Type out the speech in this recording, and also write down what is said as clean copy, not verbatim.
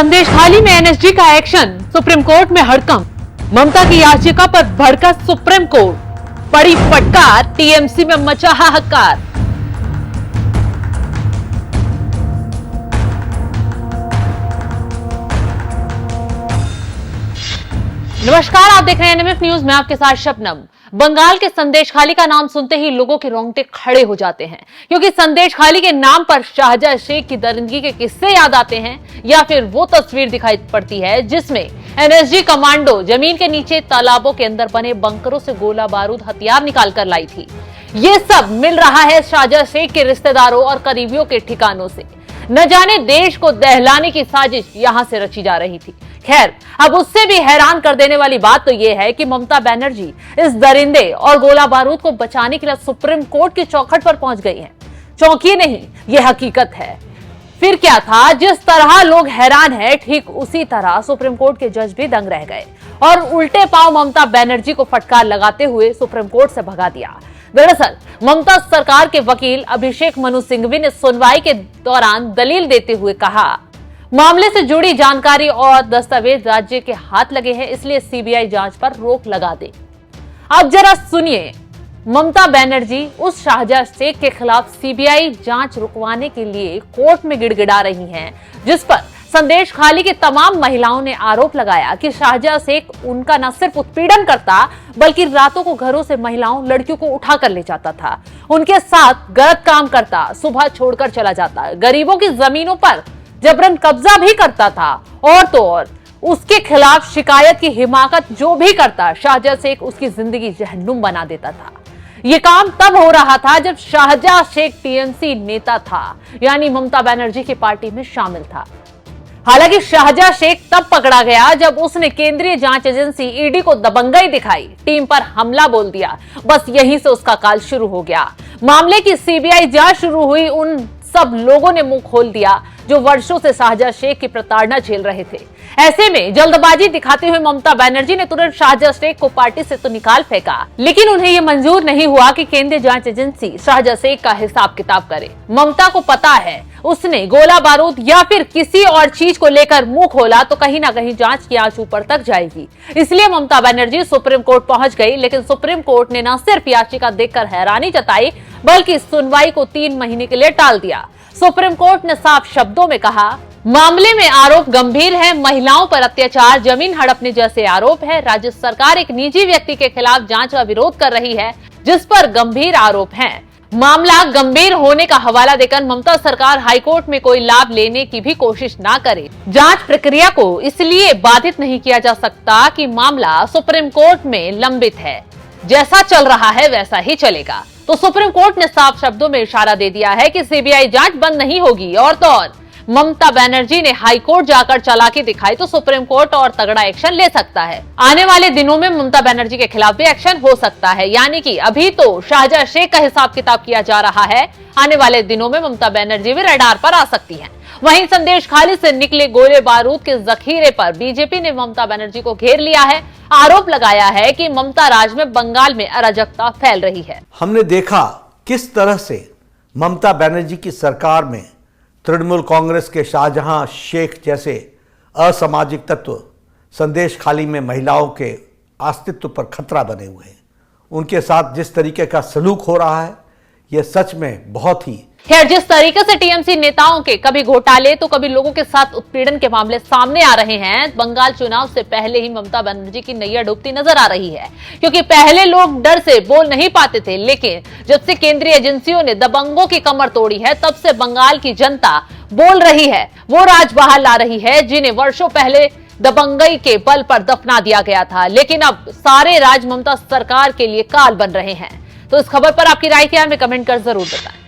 संदेशखाली में एनएसजी का action, supreme court में हड़कंप। ममता की याचिका पर भड़का सुप्रीम कोर्ट, पड़ी फटकार, टीएमसी में मचा हाहाकार। नमस्कार, आप देख रहे हैं एनएमएफ न्यूज में आपके साथ शबनम। बंगाल के संदेशखाली का नाम सुनते ही लोगों के रोंगटे खड़े हो जाते हैं, क्योंकि संदेशखाली के नाम पर शाहजहां शेख की दरिंदगी के किस्से याद आते हैं या फिर वो तस्वीर दिखाई पड़ती है जिसमें एनएसजी कमांडो जमीन के नीचे तालाबों के अंदर बने बंकरों से गोला बारूद हथियार निकाल कर लाई थी। ये सब मिल रहा है शाहजहां शेख के रिश्तेदारों और करीबियों के ठिकानों से। न जाने देश को दहलाने की साजिश यहां से रची जा रही थी। खैर, अब उससे भी हैरान कर देने वाली बात तो यह है कि ममता बनर्जी इस दरिंदे और गोला बारूद को बचाने के लिए सुप्रीम कोर्ट की चौखट पर पहुंच गई हैं। चौंकिए नहीं, यह हकीकत है। फिर क्या था, जिस तरह लोग हैरान हैं, ठीक उसी तरह सुप्रीम कोर्ट के जज भी दंग रह गए और उल्टे पांव ममता बनर्जी को फटकार लगाते हुए सुप्रीम कोर्ट से भगा दिया। दरअसल ममता सरकार के वकील अभिषेक मनु सिंघवी ने सुनवाई के दौरान दलील देते हुए कहा, मामले से जुड़ी जानकारी और दस्तावेज राज्य के हाथ लगे हैं, इसलिए सीबीआई जांच पर रोक लगा दे। अब जरा सुनिए, ममता बनर्जी उस शाहजहां शेख के खिलाफ सीबीआई जांच रुकवाने के लिए कोर्ट में गिड़गिड़ा रही हैं, जिस पर संदेशखाली की तमाम महिलाओं ने आरोप लगाया कि शाहजहां शेख उनका न सिर्फ उत्पीड़न करता, बल्कि रातों को घरों से महिलाओं लड़कियों को उठा कर ले जाता था, उनके साथ गलत काम करता, सुबह छोड़कर चला जाता, गरीबों की जमीनों पर जबरन कब्जा भी करता था और तो और उसके खिलाफ शिकायत की हिमाकत जो भी करता, शाहजहां शेख उसकी जिंदगी जहन्नुम बना देता था। ये काम तब हो रहा था जब शाहजहां शेख टीएमसी नेता था, यानी ममता बनर्जी की पार्टी में शामिल था। हालांकि शाहजहां शेख तब पकड़ा गया जब उसने केंद्रीय जांच एजेंसी ईडी को दबंगई दिखाई, टीम पर हमला बोल दिया। बस यहीं से उसका काल शुरू हो गया। मामले की सीबीआई जांच शुरू हुई। उन सब लोगों ने मुंह खोल दिया जो वर्षों से शाहजहां शेख की प्रताड़ना झेल रहे थे। ऐसे में जल्दबाजी दिखाते हुए ममता बनर्जी ने तुरंत शाहजहां शेख को पार्टी से तो निकाल फेंका, लेकिन उन्हें यह मंजूर नहीं हुआ कि केंद्रीय जांच एजेंसी शाहजहां शेख का हिसाब किताब करे। ममता को पता है, उसने गोला बारूद या फिर किसी और चीज को लेकर मुंह खोला तो कहीं ना कहीं जांच की आंच ऊपर तक जाएगी। इसलिए ममता बनर्जी सुप्रीम कोर्ट पहुंच गई, लेकिन सुप्रीम कोर्ट ने न सिर्फ याचिका देखकर हैरानी जताई, बल्कि सुनवाई को 3 महीने के लिए टाल दिया। सुप्रीम कोर्ट ने साफ शब्दों में कहा, मामले में आरोप गंभीर है, महिलाओं पर अत्याचार, जमीन हड़पने जैसे आरोप है। राज्य सरकार एक निजी व्यक्ति के खिलाफ जांच का विरोध कर रही है, जिस पर गंभीर आरोप हैं। मामला गंभीर होने का हवाला देकर ममता सरकार हाईकोर्ट में कोई लाभ लेने की भी कोशिश ना करे। जांच प्रक्रिया को इसलिए बाधित नहीं किया जा सकता कि मामला सुप्रीम कोर्ट में लंबित है, जैसा चल रहा है वैसा ही चलेगा। तो सुप्रीम कोर्ट ने साफ शब्दों में इशारा दे दिया है कि सीबीआई जांच बंद नहीं होगी। और तो और ममता बनर्जी ने हाईकोर्ट जाकर चालाकी दिखाई तो सुप्रीम कोर्ट और तगड़ा एक्शन ले सकता है। आने वाले दिनों में ममता बनर्जी के खिलाफ भी एक्शन हो सकता है, यानी कि अभी तो शाहजहां शेख का हिसाब किताब किया जा रहा है, आने वाले दिनों में ममता बनर्जी भी रडार पर आ सकती हैं। वहीं संदेशखाली से निकले गोले बारूद के जखीरे पर बीजेपी ने ममता बनर्जी को घेर लिया है। आरोप लगाया है कि ममता राज में बंगाल में अराजकता फैल रही है। हमने देखा किस तरह से ममता बनर्जी की सरकार में तृणमूल कांग्रेस के शाहजहां शेख जैसे असामाजिक तत्व संदेशखाली में महिलाओं के अस्तित्व पर खतरा बने हुए हैं। उनके साथ जिस तरीके का सलूक हो रहा है, यह सच में बहुत ही। खैर, जिस तरीके से टीएमसी नेताओं के कभी घोटाले तो कभी लोगों के साथ उत्पीड़न के मामले सामने आ रहे हैं, बंगाल चुनाव से पहले ही ममता बनर्जी की नैया डूबती नजर आ रही है। क्योंकि पहले लोग डर से बोल नहीं पाते थे, लेकिन जब से केंद्रीय एजेंसियों ने दबंगों की कमर तोड़ी है, तब से बंगाल की जनता बोल रही है, वो राज बाहर ला रही है जिन्हें वर्षों पहले दबंगई के बल पर दफना दिया गया था। लेकिन अब सारे राज ममता सरकार के लिए काल बन रहे हैं। तो इस खबर पर आपकी राय क्या है, हमें कमेंट कर जरूर बताएं।